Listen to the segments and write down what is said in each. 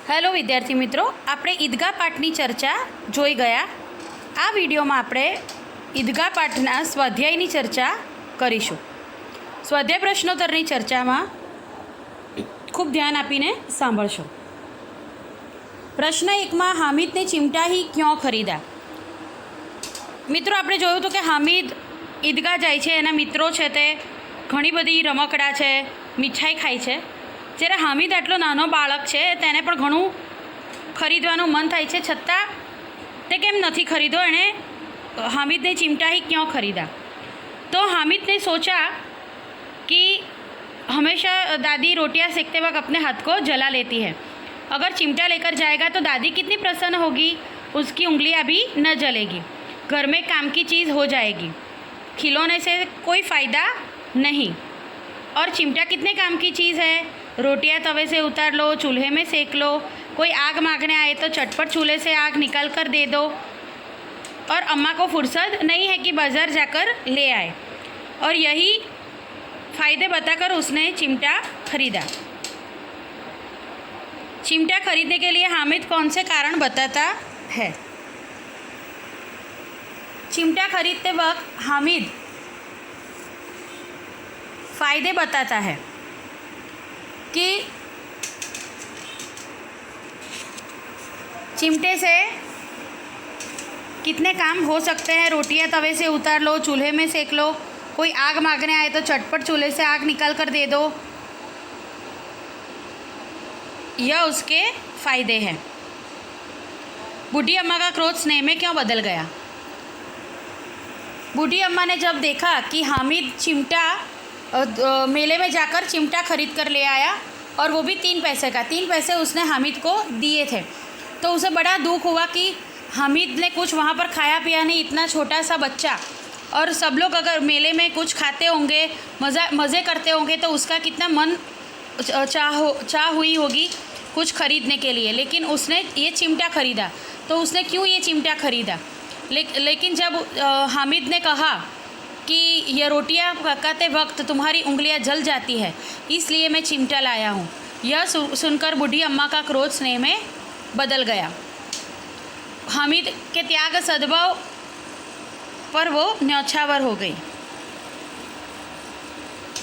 Hello વિદ્યાર્થી મિત્રો, આપણે ઈદગાહ પાઠની ચર્ચા જોઈ ગયા. આ વિડીયોમાં આપણે ઈદગાહ પાઠના સ્વાધ્યાયની ચર્ચા કરીશું. સ્વાધ્યાય પ્રશ્નોત્તરની ચર્ચામાં ખૂબ ધ્યાન આપીને સાંભળશો. પ્રશ્ન 1માં હામિદને ચિમટા ही क्यों खरीदा. મિત્રો, આપણે જોયું હતું કે હામિદ ઈદગાહ જાય છે, એના મિત્રો છે તે ઘણી બધી રમકડા છે, મીઠાઈ ખાય છે. જ્યારે હામિદ આટલો નાનો બાળક છે, તેને પણ ઘણું ખરીદવાનું મન થાય છે, છતાં તે કેમ નથી ખરીદો. એણે हामिद चिमटा ही क्यों खरीदा. तो हामिद ने सोचा कि हमेशा दादी रोटियां सेकते वक्त अपने हाथ को जला लेती है, अगर चिमटा लेकर जाएगा तो दादी कितनी प्रसन्न होगी, उसकी उंगलियां भी न जलेगी, घर में काम की चीज़ हो जाएगी, खिलौने से कोई फ़ायदा नहीं, और चिमटा कितने काम की चीज़ है. रोटियां तवे से उतार लो, चूल्हे में सेक लो, कोई आग मांगने आए तो चटपट चूल्हे से आग निकाल कर दे दो, और अम्मा को फुर्सत नहीं है कि बाज़ार जाकर ले आए. और यही फ़ायदे बताकर उसने चिमटा खरीदा. चिमटा खरीदने के लिए हामिद कौन से कारण बताता है. चिमटा खरीदते वक्त हामिद फ़ायदे बताता है कि चिमटे से कितने काम हो सकते हैं. रोटियां तवे से उतार लो, चूल्हे में सेक लो, कोई आग मांगने आए तो चटपट चूल्हे से आग निकाल कर दे दो, यह उसके फ़ायदे हैं. बूढ़ी अम्मा का क्रोध स्नेह में क्यों बदल गया. बूढ़ी अम्मा ने जब देखा कि हामिद चिमटा मेले में जाकर चिमटा खरीद कर ले आया, और वो भी 3 पैसे का, 3 पैसे उसने हामिद को दिए थे, तो उसे बड़ा दुख हुआ कि हामिद ने कुछ वहाँ पर खाया पिया नहीं, इतना छोटा सा बच्चा, और सब लोग अगर मेले में कुछ खाते होंगे, मज़े करते होंगे, तो उसका कितना मन चाह हुई होगी कुछ खरीदने के लिए. लेकिन उसने ये चिमटा ख़रीदा. तो उसने क्यों ये चिमटा ख़रीदा. लेकिन जब हामिद ने कहा कि यह रोटियां पकाते वक्त तुम्हारी उंगलियां जल जाती है, इसलिए मैं चिमटा लाया हूँ, यह सुनकर बूढ़ी अम्मा का क्रोध स्नेह में बदल गया. हामिद के त्याग सद्भाव पर वो न्यौछावर हो गई.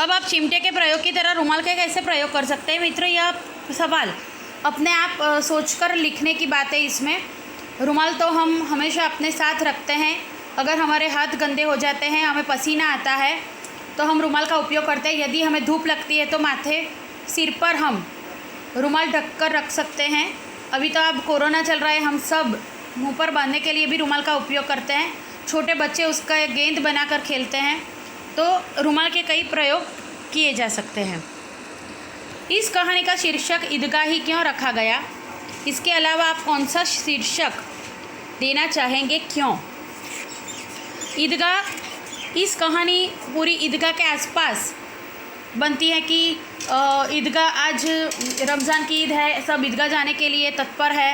अब आप चिमटे के प्रयोग की तरह रुमाल का कैसे प्रयोग कर सकते हैं. मित्रों, यह सवाल अपने आप सोचकर लिखने की बात है. इसमें रुमाल तो हम हमेशा अपने साथ रखते हैं. अगर हमारे हाथ गंदे हो जाते हैं, हमें पसीना आता है, तो हम रुमाल का उपयोग करते हैं. यदि हमें धूप लगती है तो माथे सिर पर हम रुमाल ढक कर रख सकते हैं. अभी तो अब कोरोना चल रहा है, हम सब मुंह पर बांधने के लिए भी रुमाल का उपयोग करते हैं. छोटे बच्चे उसका गेंद बनाकर खेलते हैं. तो रुमाल के कई प्रयोग किए जा सकते हैं. इस कहानी का शीर्षक ईदगाह ही क्यों रखा गया. इसके अलावा आप कौन सा शीर्षक देना चाहेंगे, क्यों. ईदगाह, इस कहानी पूरी ईदगाह के आसपास बनती है कि ईदगाह, आज रमज़ान की ईद है, सब ईदगाह जाने के लिए तत्पर है,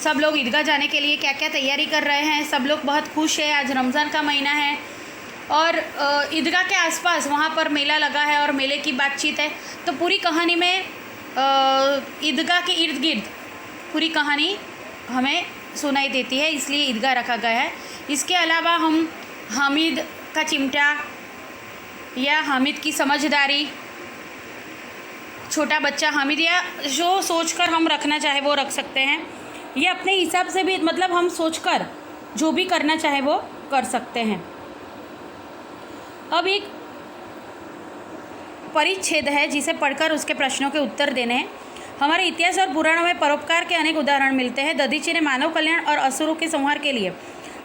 सब लोग ईदगाह जाने के लिए क्या क्या तैयारी कर रहे हैं, सब लोग बहुत खुश है. आज रमज़ान का महीना है और ईदगाह के आसपास वहाँ पर मेला लगा है और मेले की बातचीत है. तो पूरी कहानी में ईदगाह के इर्द गिर्द पूरी कहानी हमें सुनाई देती है, इसलिए ईदगाह रखा गया है. इसके अलावा हम हामिद का चिमटा या हामिद की समझदारी, छोटा बच्चा हामिद, या जो सोचकर हम रखना चाहे वो रख सकते हैं. ये अपने हिसाब से भी, मतलब हम सोचकर जो भी करना चाहे वो कर सकते हैं. अब एक परिच्छेद है जिसे पढ़कर उसके प्रश्नों के उत्तर देने हैं. हमारे इतिहास और पुराणों में परोपकार के अनेक उदाहरण मिलते हैं. दधीची ने मानव कल्याण और असुरों के संहार के लिए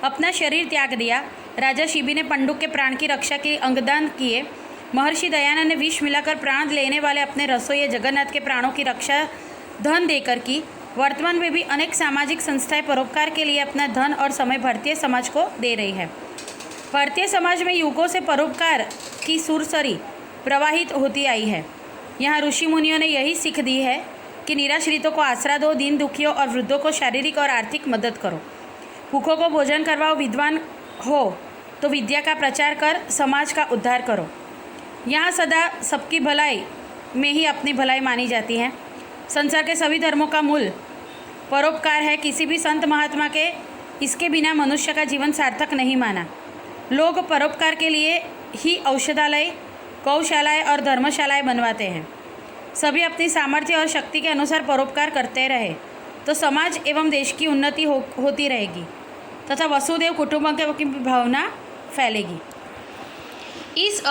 अपना शरीर त्याग दिया. राजा शिबी ने पंडुक के प्राण की रक्षा के लिए अंगदान किए. महर्षि दयानंद ने विष मिलाकर प्राण लेने वाले अपने रसोई जगन्नाथ के प्राणों की रक्षा धन देकर की. वर्तमान में भी अनेक सामाजिक संस्थाएं परोपकार के लिए अपना धन और समय भारतीय समाज को दे रही है. भारतीय समाज में युगों से परोपकार की सुरसरी प्रवाहित होती आई है. यहाँ ऋषि मुनियों ने यही सीख दी है कि निराश्रितों को आसरा दो, दीन दुखियों और वृद्धों को शारीरिक और आर्थिक मदद करो, भूखों को भोजन करवाओ, विद्वान हो तो विद्या का प्रचार कर समाज का उद्धार करो. यहाँ सदा सबकी भलाई में ही अपनी भलाई मानी जाती है. संसार के सभी धर्मों का मूल परोपकार है। किसी भी संत महात्मा के इसके बिना मनुष्य का जीवन सार्थक नहीं माना। लोग परोपकार के लिए ही औषधालय, गौशालाएँ और धर्मशालाएँ बनवाते हैं। सभी अपनी सामर्थ्य और शक्ति के अनुसार परोपकार करते रहे तो समाज एवं देश की उन्नति होती रहेगी तथा वसुदेव कुटुंबकम की भावना फैलेगी। इस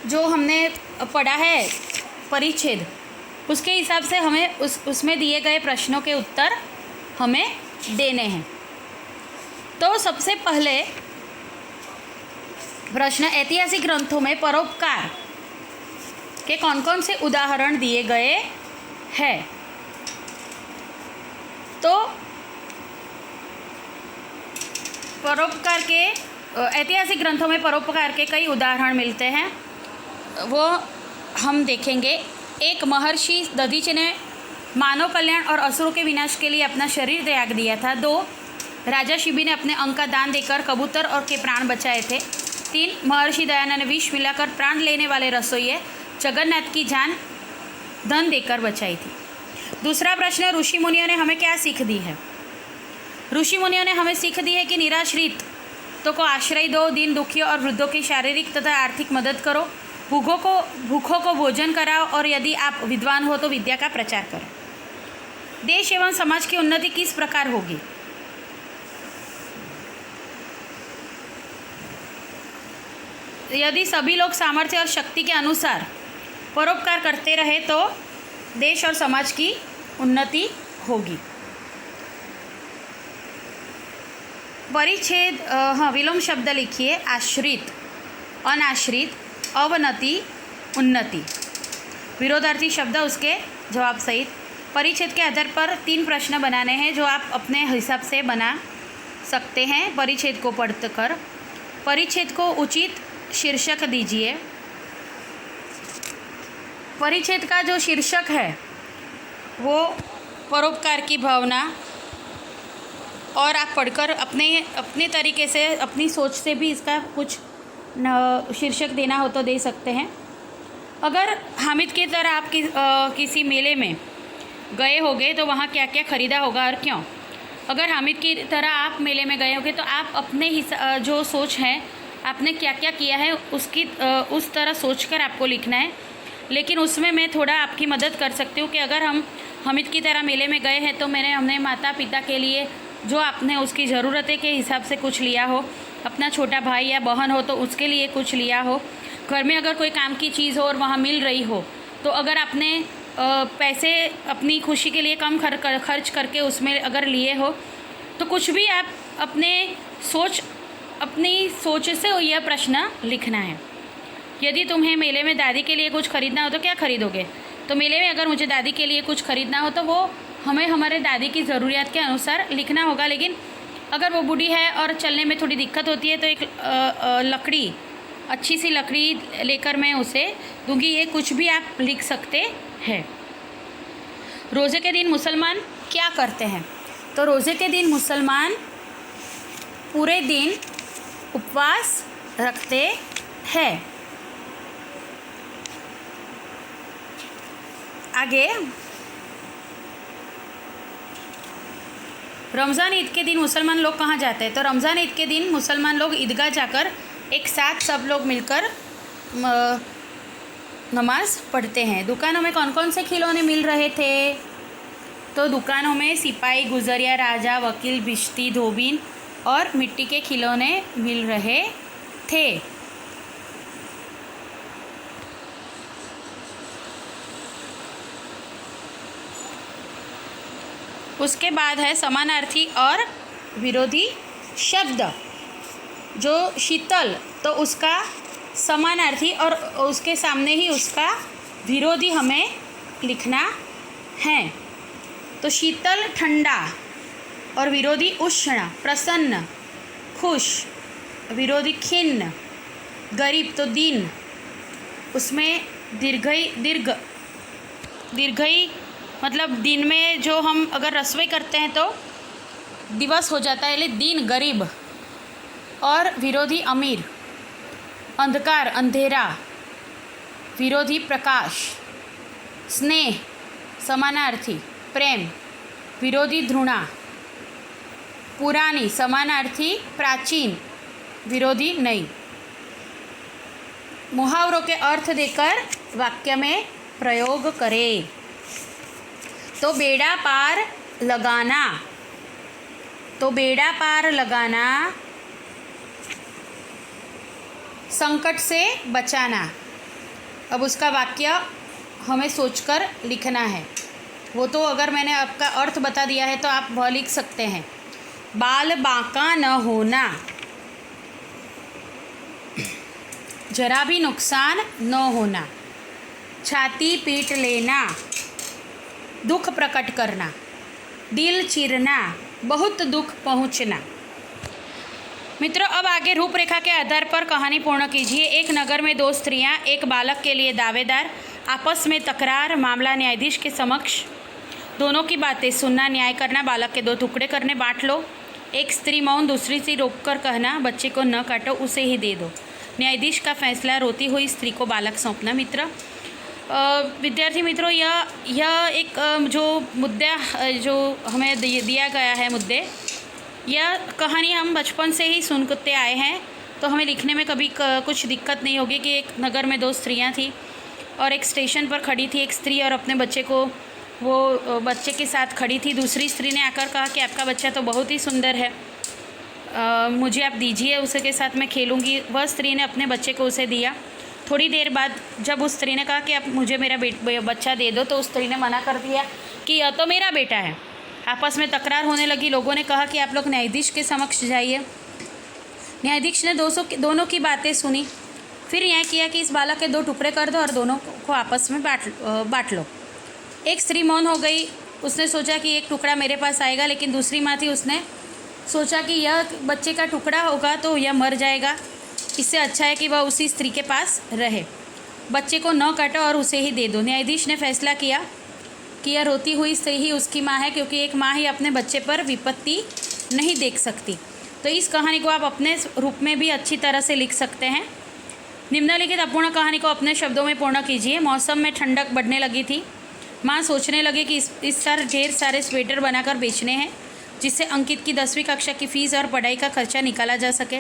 जो हमने पढ़ा है परिच्छेद, उसके हिसाब से हमें उसमें दिए गए प्रश्नों के उत्तर हमें देने हैं। तो सबसे पहले प्रश्न, ऐतिहासिक ग्रंथों में परोपकार के कौन कौन से उदाहरण दिए गए हैं? तो परोपकार के ऐतिहासिक ग्रंथों में परोपकार के कई उदाहरण मिलते हैं, वो हम देखेंगे। एक, महर्षि दधीचि ने मानव कल्याण और असुरों के विनाश के लिए अपना शरीर त्याग दिया था। 2, राजा शिबी ने अपने अंग का दान देकर कबूतर और के प्राण बचाए थे। 3, महर्षि दयानंद ने विष मिलाकर प्राण लेने वाले रसोइये जगन्नाथ की जान धन देकर बचाई थी। दूसरा प्रश्न, ऋषि मुनियों ने हमें क्या सीख दी है? ऋषि मुनियों ने हमें सीख दी है कि निराश्रित तो को आश्रय दो, दीन दुखियों और वृद्धों की शारीरिक तथा आर्थिक मदद करो, भूखों को भोजन कराओ और यदि आप विद्वान हो तो विद्या का प्रचार करो। देश एवं समाज की उन्नति किस प्रकार होगी? यदि सभी लोग सामर्थ्य और शक्ति के अनुसार परोपकार करते रहे तो देश और समाज की उन्नति होगी। परिच्छेद, विलोम शब्द लिखिए। आश्रित, अनाश्रित, अवनति, उन्नति, विरोधार्थी शब्द उसके जवाब सहित। परिच्छेद के आधार पर 3 प्रश्न बनाने हैं जो आप अपने हिसाब से बना सकते हैं परिच्छेद को पढ़कर। परिच्छेद को उचित शीर्षक दीजिए। परिच्छेद का जो शीर्षक है वो परोपकार की भावना, और आप पढ़कर अपने तरीके से, अपनी सोच से भी इसका कुछ शीर्षक देना हो तो दे सकते हैं। अगर हामिद की तरह आप किसी मेले में गए होगे तो वहाँ क्या क्या ख़रीदा होगा और क्यों? अगर हामिद की तरह आप मेले में गए होगे तो आप अपने जो सोच है, आपने क्या क्या किया है उसकी उस तरह सोचकर आपको लिखना है। लेकिन उसमें मैं थोड़ा आपकी मदद कर सकती हूँ कि अगर हम हामिद की तरह मेले में गए हैं तो हमने माता पिता के लिए जो आपने उसकी ज़रूरतें के हिसाब से कुछ लिया हो, अपना छोटा भाई या बहन हो तो उसके लिए कुछ लिया हो, घर में अगर कोई काम की चीज़ हो और वहाँ मिल रही हो तो अगर आपने पैसे अपनी खुशी के लिए कम खर्च करके उसमें अगर लिए हो तो कुछ भी आप अपनी सोच से यह प्रश्न लिखना है। यदि तुम्हें मेले में दादी के लिए कुछ ख़रीदना हो तो क्या ख़रीदोगे? तो मेले में अगर मुझे दादी के लिए कुछ ख़रीदना हो तो वो हमें हमारे दादी की ज़रूरियात के अनुसार लिखना होगा। लेकिन अगर वो बूढ़ी है और चलने में थोड़ी दिक्कत होती है तो एक लकड़ी, अच्छी सी लकड़ी लेकर मैं उसे दूंगी। ये कुछ भी आप लिख सकते हैं। रोज़े के दिन मुसलमान क्या करते हैं? तो रोज़े के दिन मुसलमान पूरे दिन उपवास रखते हैं। आगे, रमज़ान ईद के दिन मुसलमान लोग कहाँ जाते हैं? तो रमज़ान ईद के दिन मुसलमान लोग ईदगाह जाकर एक साथ सब लोग मिलकर नमाज पढ़ते हैं। दुकानों में कौन कौन से खिलौने मिल रहे थे? तो दुकानों में सिपाही, गुजरिया, राजा, वकील, भिश्ती, धोबिन और मिट्टी के खिलौने मिल रहे थे। उसके बाद है समानार्थी और विरोधी शब्द। जो शीतल तो उसका समानार्थी और उसके सामने ही उसका विरोधी हमें लिखना है। तो शीतल ठंडा और विरोधी उष्ण, प्रसन्न, खुश, विरोधी खिन्न, गरीब तो दीन, उसमें दीर्घई मतलब दिन में जो हम अगर रसोई करते हैं तो दिवस हो जाता है, लेकिन दिन गरीब, और विरोधी अमीर, अंधकार अंधेरा, विरोधी प्रकाश, स्नेह समानार्थी प्रेम, विरोधी ध्रुणा, पुरानी समानार्थी प्राचीन, विरोधी नई। मुहावरों के अर्थ देकर वाक्य में प्रयोग करें। तो बेड़ा पार लगाना, तो बेड़ा पार लगाना, संकट से बचाना। अब उसका वाक्य हमें सोचकर लिखना है। वो तो अगर मैंने आपका अर्थ बता दिया है तो आप वह लिख सकते हैं। बाल बांका न होना, जरा भी नुकसान न होना, छाती पीट लेना, दुख प्रकट करना, दिल चीरना, बहुत दुख पहुंचना। मित्रों, अब आगे रूपरेखा के आधार पर कहानी पूर्ण कीजिए। एक नगर में दो स्त्रियां, एक बालक के लिए दावेदार, आपस में तकरार, मामला न्यायाधीश के समक्ष, दोनों की बातें सुनना, न्याय करना, बालक के दो टुकड़े करने, बांट लो। एक स्त्री मौन, दूसरी से रोककर कहना, बच्चे को न काटो, उसे ही दे दो। न्यायाधीश का फैसला, रोती हुई स्त्री को बालक सौंपना। मित्र, विद्यार्थी मित्रों, यह एक जो मुद्दा जो हमें दिया गया है, मुद्दे, यह कहानी हम बचपन से ही सुनते आए हैं, तो हमें लिखने में कभी कुछ दिक्कत नहीं होगी कि एक नगर में दो स्त्रियां थी और एक स्टेशन पर खड़ी थी एक स्त्री और अपने बच्चे को वो बच्चे के साथ खड़ी थी। दूसरी स्त्री ने आकर कहा कि आपका बच्चा तो बहुत ही सुंदर है, मुझे आप दीजिए, उसके साथ मैं खेलूँगी। वह स्त्री ने अपने बच्चे को उसे दिया। थोड़ी देर बाद जब उस स्त्री ने कहा कि आप मुझे मेरा बच्चा दे दो, तो उस स्त्री ने मना कर दिया कि यह तो मेरा बेटा है। आपस में तकरार होने लगी। लोगों ने कहा कि आप लोग न्यायाधीश के समक्ष जाइए। न्यायाधीश ने दोनों की बातें सुनी, फिर न्याय किया कि इस बालक के दो टुकड़े कर दो और दोनों को आपस में बांट लो। एक स्त्री मौन हो गई। उसने सोचा कि एक टुकड़ा मेरे पास आएगा, लेकिन दूसरी माँ थी, उसने सोचा कि यह बच्चे का टुकड़ा होगा तो यह मर जाएगा, इससे अच्छा है कि वह उसी स्त्री के पास रहे। बच्चे को न काटो और उसे ही दे दो। न्यायाधीश ने फैसला किया कि यह रोती हुई स्त्री ही उसकी माँ है, क्योंकि एक माँ ही अपने बच्चे पर विपत्ति नहीं देख सकती। तो इस कहानी को आप अपने रूप में भी अच्छी तरह से लिख सकते हैं। निम्नलिखित अपूर्ण कहानी को अपने शब्दों में पूर्ण कीजिए। मौसम में ठंडक बढ़ने लगी थी। माँ सोचने लगी कि इस साल ढेर सारे स्वेटर बनाकर बेचने हैं, जिससे अंकित की 10वीं कक्षा की फ़ीस और पढ़ाई का खर्चा निकाला जा सके।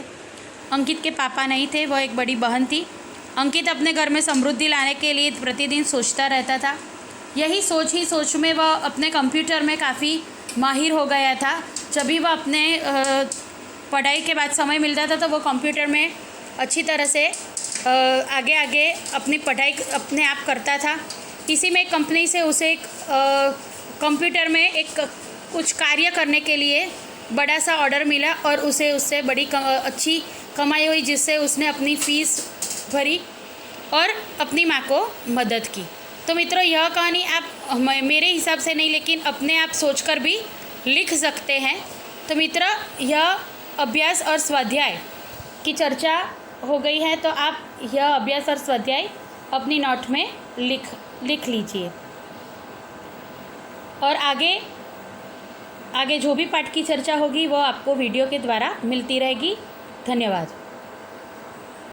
अंकित के पापा नहीं थे, वह एक बड़ी बहन थी। अंकित अपने घर में समृद्धि लाने के लिए प्रतिदिन सोचता रहता था। यही सोच में वह अपने कंप्यूटर में काफ़ी माहिर हो गया था। जब भी वह अपने पढ़ाई के बाद समय मिलता था तो वह कंप्यूटर में अच्छी तरह से आगे अपनी पढ़ाई अपने आप करता था। इसी में एक कंपनी से उसे एक कंप्यूटर में एक कुछ कार्य करने के लिए बड़ा सा ऑर्डर मिला और उसे उससे बड़ी अच्छी कमाई हुई, जिससे उसने अपनी फ़ीस भरी और अपनी माँ को मदद की। तो मित्रों, यह कहानी आप मेरे हिसाब से नहीं, लेकिन अपने आप सोचकर भी लिख सकते हैं। तो मित्र, यह अभ्यास और स्वाध्याय की चर्चा हो गई है, तो आप यह अभ्यास और स्वाध्याय अपनी नोट में लिख लीजिए। और आगे जो भी पाठ की चर्चा होगी वो आपको वीडियो के द्वारा मिलती रहेगी। धन्यवाद।